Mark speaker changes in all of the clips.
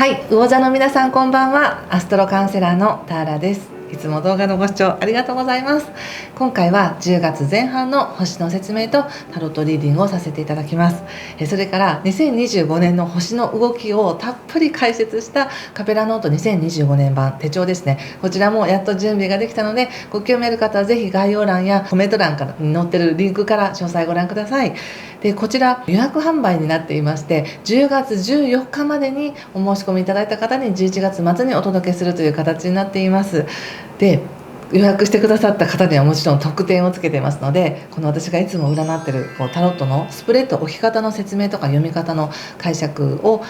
Speaker 1: はい、魚座の皆さんこんばんは。アストロカウンセラーのターラです。いつも動画のご視聴ありがとうございます。今回は10月前半の星の説明とタロットリーディングをさせていただきます。それから2025年の星の動きをたっぷり解説したカペラノート2025年版手帳ですね。こちらもやっと準備ができたので、ご興味ある方はぜひ概要欄やコメント欄に載ってるリンクから詳細ご覧ください。でこちら予約販売になっていまして、10月14日までにお申し込みいただいた方に11月末にお届けするという形になっています。で予約してくださった方にはもちろん特典をつけてますので、この私がいつも占ってるタロットのスプレッド置き方の説明とか読み方の解釈を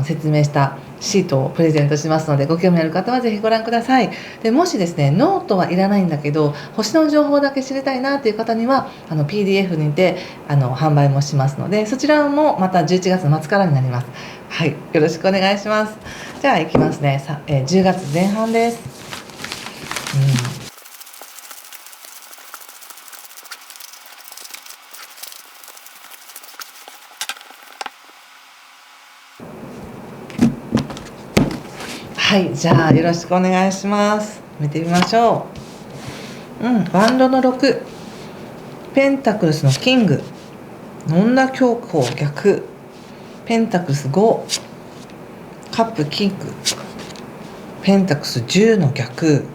Speaker 1: 説明したシートをプレゼントしますので、ご興味ある方はぜひご覧ください。でもしですね、ノートはいらないんだけど星の情報だけ知りたいなという方にはPDF にて販売もしますので、そちらもまた11月末からになります。はい、よろしくお願いします。じゃあいきますね。10月前半です。はい、じゃあよろしくお願いします。見てみましょう。ワンドの6、ペンタクルスのキング、女教皇逆、ペンタクルス5、カップキング、ペンタクルス10の逆、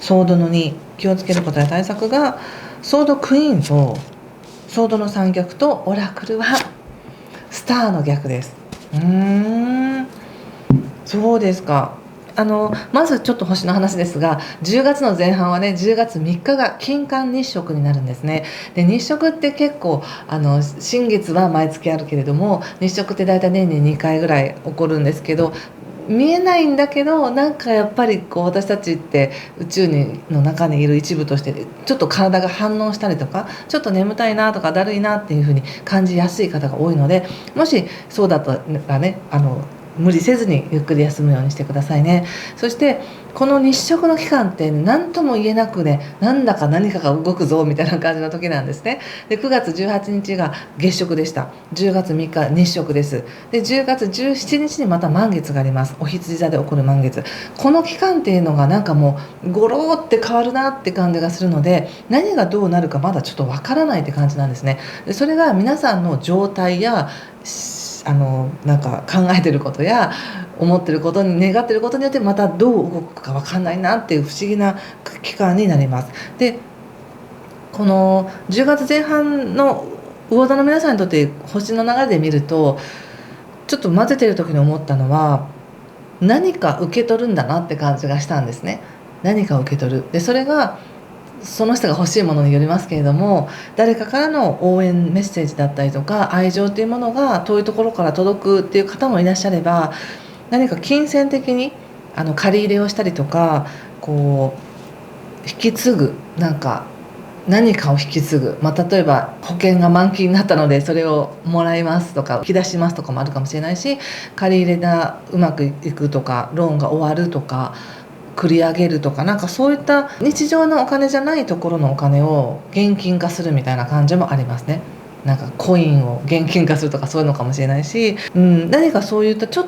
Speaker 1: ソードの2、気をつけることや対策がソードクイーンとソードの3逆とオラクルはスターの逆です。そうですか。まずちょっと星の話ですが、10月の前半はね、10月3日が金環日食になるんですね。で日食って結構新月は毎月あるけれども、日食って大体年に2回ぐらい起こるんですけど、見えないんだけど、なんかやっぱり私たちって宇宙の中にいる一部としてちょっと体が反応したりとか、ちょっと眠たいなとかだるいなっていう風に感じやすい方が多いので、もしそうだったらね、無理せずにゆっくり休むようにしてくださいね。そしてこの日食の期間って何とも言えなくね、なんだか何かが動くぞみたいな感じの時なんですね。で9月18日が月食でした。10月3日日食です。で10月17日にまた満月があります。お羊座で起こる満月。この期間っていうのがなんかもうゴローって変わるなって感じがするので、何がどうなるかまだちょっとわからないって感じなんですね。でそれが皆さんの状態やなんか考えてることや思ってることに願ってることによってまたどう動くか分かんないなっていう不思議な期間になります。でこの10月前半の魚座の皆さんにとって星の流れで見ると、ちょっと混ぜてる時に思ったのは、何か受け取るんだなって感じがしたんですね。何か受け取る。でそれがその人が欲しいものによりますけれども、誰かからの応援メッセージだったりとか愛情というものが遠いところから届くっていう方もいらっしゃれば、何か金銭的に借り入れをしたりとか、引き継ぐ、何かを引き継ぐ、例えば保険が満期になったのでそれをもらいますとか引き出しますとかもあるかもしれないし、借り入れがうまくいくとか、ローンが終わるとか繰り上げるとか、そういった日常のお金じゃないところのお金を現金化するみたいな感じもありますね。コインを現金化するとかそういうのかもしれないし、何かそういったちょっ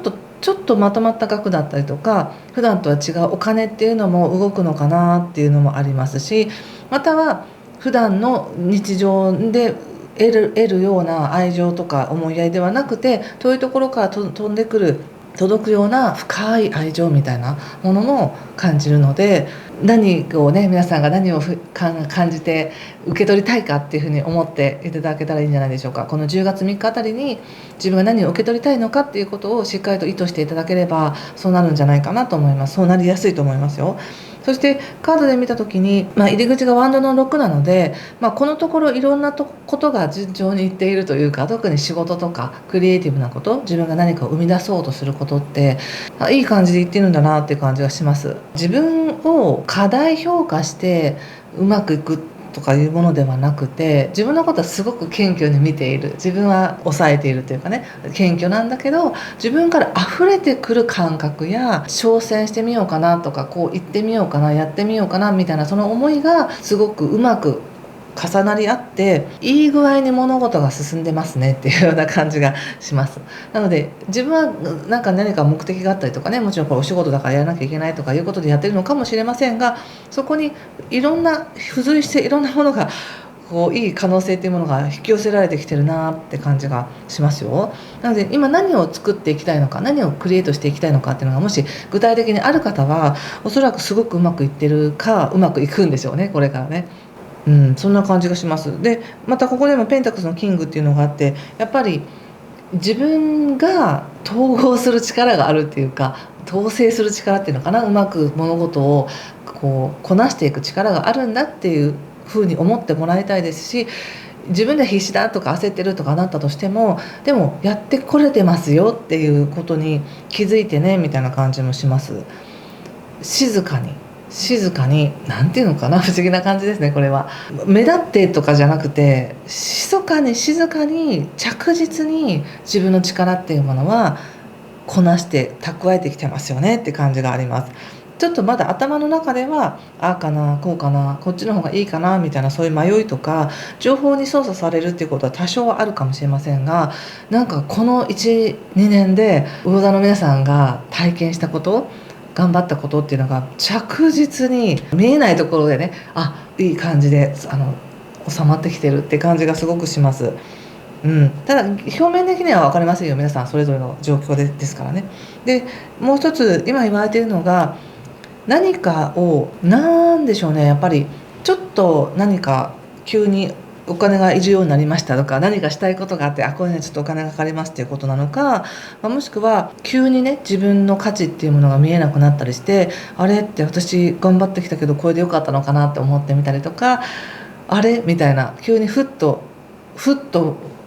Speaker 1: とまとまった額だったりとか、普段とは違うお金っていうのも動くのかなっていうのもありますし、または普段の日常で得るような愛情とか思いやりではなくて、遠いところから飛んでくる届くような深い愛情みたいなものも感じるので、何をね、皆さんが何を感じて受け取りたいかっていうふうに思っていただけたらいいんじゃないでしょうか。この10月3日あたりに自分が何を受け取りたいのかっていうことをしっかりと意図していただければ、そうなるんじゃないかなと思います。そうなりやすいと思いますよ。そしてカードで見た時に、入り口がワンドの6なので、このところいろんなことが順調にいっているというか、特に仕事とかクリエイティブなこと、自分が何かを生み出そうとすることっていい感じでいってるんだなっていう感じがします。自分を過大評価してうまくいくとかいうものではなくて、自分のことはすごく謙虚に見ている、自分は抑えているというかね、謙虚なんだけど、自分から溢れてくる感覚や挑戦してみようかなとか、行ってみようかな、やってみようかなみたいな、その思いがすごくうまく重なり合っていい具合に物事が進んでますねっていうような感じがします。なので自分は何か目的があったりとかね、もちろんこれお仕事だからやらなきゃいけないとかいうことでやってるのかもしれませんが、そこにいろんな付随していろんなものがいい可能性っていうものが引き寄せられてきてるなって感じがしますよ。なので今何を作っていきたいのか、何をクリエイトしていきたいのかっていうのがもし具体的にある方は、おそらくすごくうまくいってるかうまくいくんでしょうね、これからね。そんな感じがします。でまたここでもペンタクスのキングっていうのがあって、やっぱり自分が統合する力があるっていうか、統制する力っていうのかな、うまく物事をこなしていく力があるんだっていうふうに思ってもらいたいですし、自分で必死だとか焦ってるとかなったとしても、でもやってこれてますよっていうことに気づいてねみたいな感じもします。静かになんていうのかな、不思議な感じですね。これは目立ってとかじゃなくて、静かに着実に自分の力っていうものはこなして蓄えてきてますよねって感じがあります。ちょっとまだ頭の中ではああかなこうかなこっちの方がいいかなみたいな、そういう迷いとか情報に操作されるっていうことは多少はあるかもしれませんが、この 1,2 年で魚座の皆さんが体験したこと、頑張ったことっていうのが着実に見えないところでね、いい感じで収まってきてるって感じがすごくします。ただ表面的には分かりませんよ、皆さんそれぞれの状況ですからね。でもう一つ今言われているのが、何かをなんでしょうね、やっぱりちょっと何か急にお金がいるようになりましたとか、何かしたいことがあって、これねちょっとお金がかかりますっていうことなのか、もしくは急にね自分の価値っていうものが見えなくなったりして、あれって私頑張ってきたけどこれでよかったのかなって思ってみたりとか、あれみたいな、急にふっと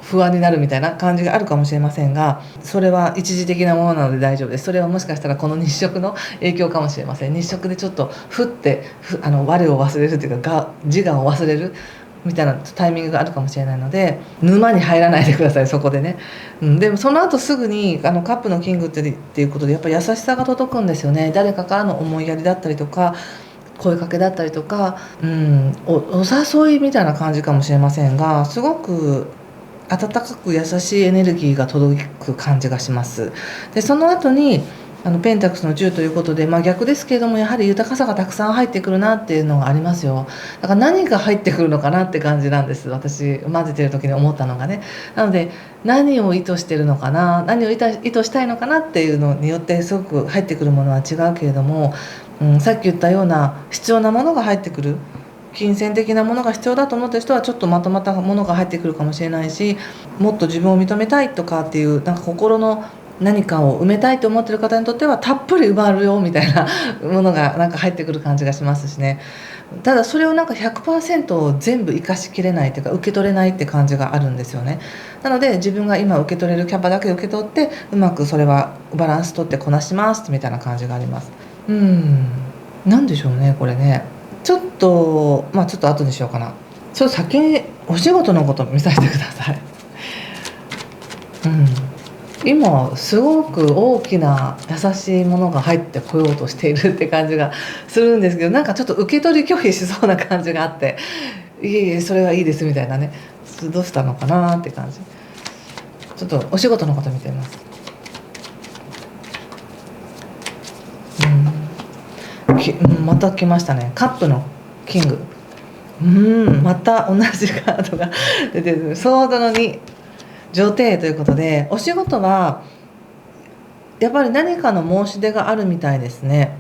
Speaker 1: 不安になるみたいな感じがあるかもしれませんが、それは一時的なものなので大丈夫です。それはもしかしたらこの日食の影響かもしれません。日食でちょっと我を忘れるというか自我を忘れるみたいなタイミングがあるかもしれないので、沼に入らないでください、そこでね。でもその後すぐにカップのキングっていうことでやっぱり優しさが届くんですよね。誰かからの思いやりだったりとか声かけだったりとか、お誘いみたいな感じかもしれませんが、すごく温かく優しいエネルギーが届く感じがします。でその後にペンタクスの10ということで、逆ですけれども、やはり豊かさがたくさん入ってくるなっていうのがありますよ。だから何が入ってくるのかなって感じなんです。私混ぜてる時に思ったのがね。なので何を意図してるのかな、何を意図したいのかなっていうのによってすごく入ってくるものは違うけれども、さっき言ったような必要なものが入ってくる、金銭的なものが必要だと思ってる人はちょっとまとまったものが入ってくるかもしれないし、もっと自分を認めたいとかっていう心の何かを埋めたいと思ってる方にとってはたっぷり埋まるよみたいなものが入ってくる感じがしますしね。ただそれを100% 全部生かしきれないというか受け取れないって感じがあるんですよね。なので自分が今受け取れるキャパだけ受け取って、うまくそれはバランス取ってこなしますみたいな感じがあります。なんでしょうねこれね。ちょっと後にしようかな。ちょっと先にお仕事のこと見させてください。今すごく大きな優しいものが入ってこようとしているって感じがするんですけど、ちょっと受け取り拒否しそうな感じがあって、いえいえそれはいいですみたいなね、どうしたのかなって感じ。ちょっとお仕事のこと見てみます。また来ましたね、カップのキング。また同じカードが出てる。ソードの2、女帝ということで、お仕事はやっぱり何かの申し出があるみたいですね。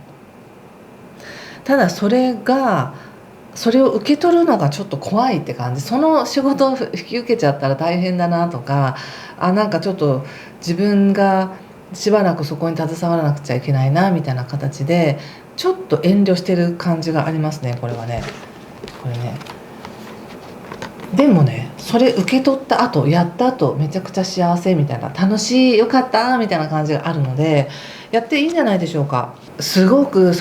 Speaker 1: ただそれを受け取るのがちょっと怖いって感じ。その仕事を引き受けちゃったら大変だなとか、ちょっと自分がしばらくそこに携わらなくちゃいけないなみたいな形でちょっと遠慮してる感じがありますね、これはね。でもね、それ受け取った後、やった後めちゃくちゃ幸せみたいな、楽しい、よかったみたいな感じがあるので、やっていいんじゃないでしょうか。すごく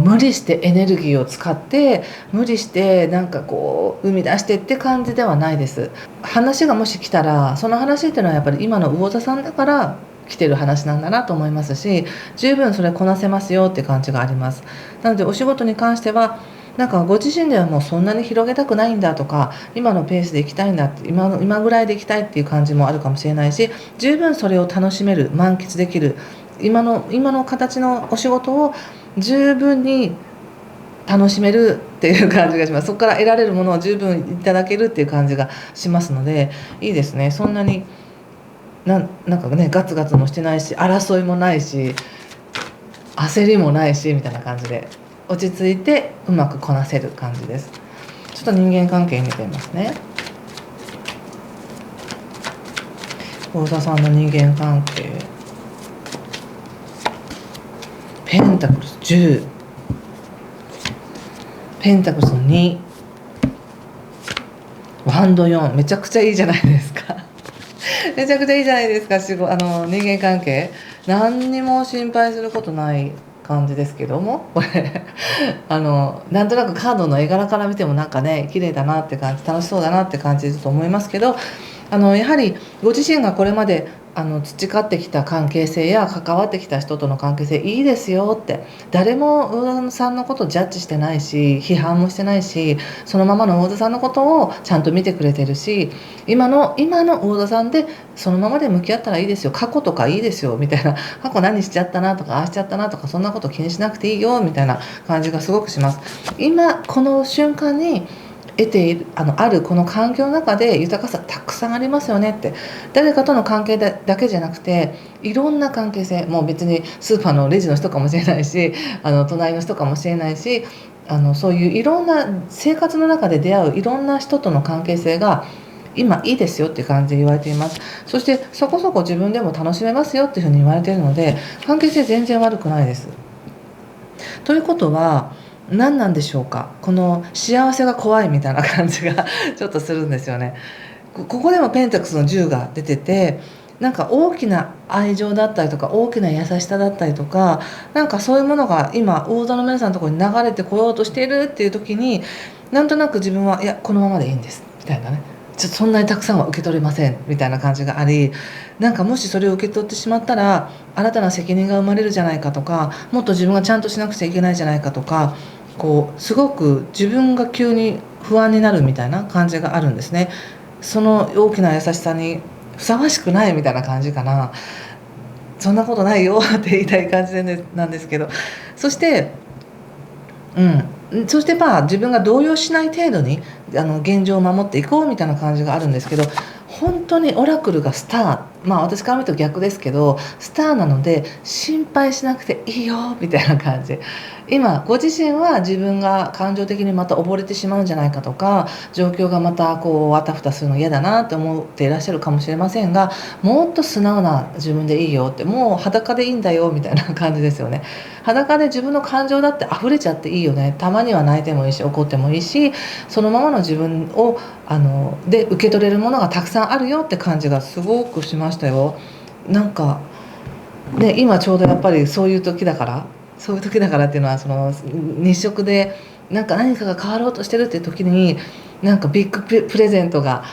Speaker 1: 無理してエネルギーを使って無理して生み出してって感じではないです。話がもし来たら、その話っていうのはやっぱり今の魚座さんだから来てる話なんだなと思いますし、十分それこなせますよって感じがあります。なのでお仕事に関してはなんかご自身ではもうそんなに広げたくないんだとか、今のペースで行きたいんだって、今ぐらいで行きたいっていう感じもあるかもしれないし、十分それを楽しめる、満喫できる、今の形のお仕事を十分に楽しめるっていう感じがします。そこから得られるものを十分いただけるっていう感じがしますので、いいですね。そんなになんかね、ガツガツもしてないし、争いもないし、焦りもないしみたいな感じで、落ち着いてうまくこなせる感じです。ちょっと人間関係見てみますね。幸田さんの人間関係、ペンタクルス10、ペンタクルスの2、ワンド4、めちゃくちゃいいじゃないですかめちゃくちゃいいじゃないですか。人間関係何にも心配することない感じですけども、これなんとなくカードの絵柄から見てもなんかね、綺麗だなって感じ、楽しそうだなって感じだと思いますけど、やはりご自身がこれまで培ってきた関係性や関わってきた人との関係性いいですよって、誰も魚田さんのことをジャッジしてないし、批判もしてないし、そのままの魚田さんのことをちゃんと見てくれてるし、今の魚田さんでそのままで向き合ったらいいですよ、過去とかいいですよみたいな、過去何しちゃったなとかああしちゃったなとか、そんなこと気にしなくていいよみたいな感じがすごくします。今この瞬間に得ているあるこの環境の中で豊かさたくさんありますよねって、誰かとの関係だけじゃなくて、いろんな関係性、もう別にスーパーのレジの人かもしれないし、隣の人かもしれないし、そういういろんな生活の中で出会ういろんな人との関係性が今いいですよっていう感じで言われています。そしてそこそこ自分でも楽しめますよっていうふうに言われているので、関係性全然悪くないです。ということは何なんでしょうか、この幸せが怖いみたいな感じがちょっとするんですよね。ここでもペンタクスの10が出てて、なんか大きな愛情だったりとか大きな優しさだったりとか、なんかそういうものが今大座の皆さんのところに流れてこようとしているっていう時に、なんとなく自分はいやこのままでいいんですみたいなね、ちょっとそんなにたくさんは受け取れませんみたいな感じがあり、なんかもしそれを受け取ってしまったら新たな責任が生まれるじゃないかとか、もっと自分がちゃんとしなくちゃいけないじゃないかとか、こうすごく自分が急に不安になるみたいな感じがあるんですね。その大きな優しさにふさわしくないみたいな感じかな。そんなことないよって言いたい感じで、ね、なんですけど、そしてそして自分が動揺しない程度に現状を守っていこうみたいな感じがあるんですけど、本当にオラクルがスター、私から見ると逆ですけどスターなので心配しなくていいよみたいな感じ。今ご自身は自分が感情的にまた溺れてしまうんじゃないかとか、状況がまたこうあたふたするの嫌だなって思っていらっしゃるかもしれませんが、もっと素直な自分でいいよって、もう裸でいいんだよみたいな感じですよね。裸で自分の感情だって溢れちゃっていいよね。たまには泣いてもいいし怒ってもいいし、そのままの自分をで受け取れるものがたくさんあるよって感じがすごくしましたよ。なんかね、今ちょうどやっぱりそういう時だから、そういう時だからっていうのは、その日食で何かが変わろうとしてるっていう時に、なんかビッグプレゼントが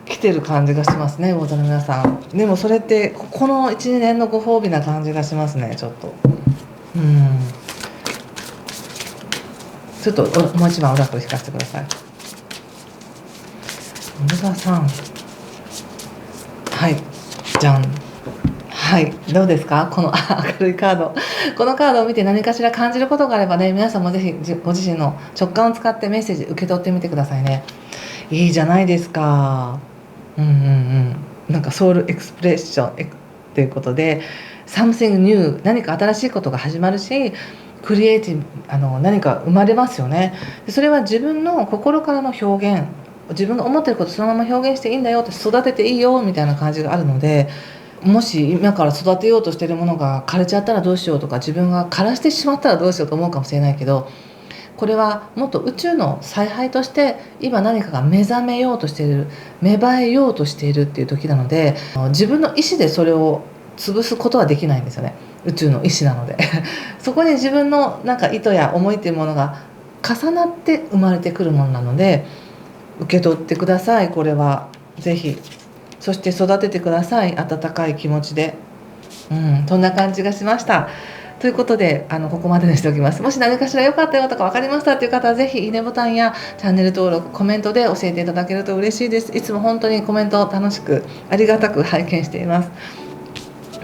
Speaker 1: 来てる感じがしますね、大人の皆さん。でもそれってこの 1,2 年のご褒美な感じがしますね、ちょっと。ちょっともう一番オラクル引かせてください。小田さん、はい、じゃん。はい、どうですかこの明るいカード。このカードを見て何かしら感じることがあればね、皆さんもぜひご自身の直感を使ってメッセージ受け取ってみてくださいね。いいじゃないですか。なんかソウルエクスプレッションということで Something new、 何か新しいことが始まるし、クリエイティブ何か生まれますよね。それは自分の心からの表現、自分が思ってることそのまま表現していいんだよって、育てていいよみたいな感じがあるので、もし今から育てようとしているものが枯れちゃったらどうしようとか、自分が枯らしてしまったらどうしようと思うかもしれないけど、これはもっと宇宙の采配として今何かが目覚めようとしている、芽生えようとしているっていう時なので、自分の意思でそれを潰すことはできないんですよね。宇宙の意思なのでそこに自分のなんか意図や思いっていうものが重なって生まれてくるものなので、受け取ってください。これはぜひ。そして育ててください、温かい気持ちで。そんな感じがしました。ということでここまでにしておきます。もし何かしら良かったよとか分かりましたという方は、ぜひいいねボタンやチャンネル登録、コメントで教えていただけると嬉しいです。いつも本当にコメントを楽しくありがたく拝見しています。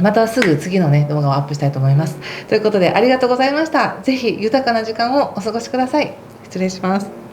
Speaker 1: またすぐ次のね動画をアップしたいと思います。ということでありがとうございました。ぜひ豊かな時間をお過ごしください。失礼します。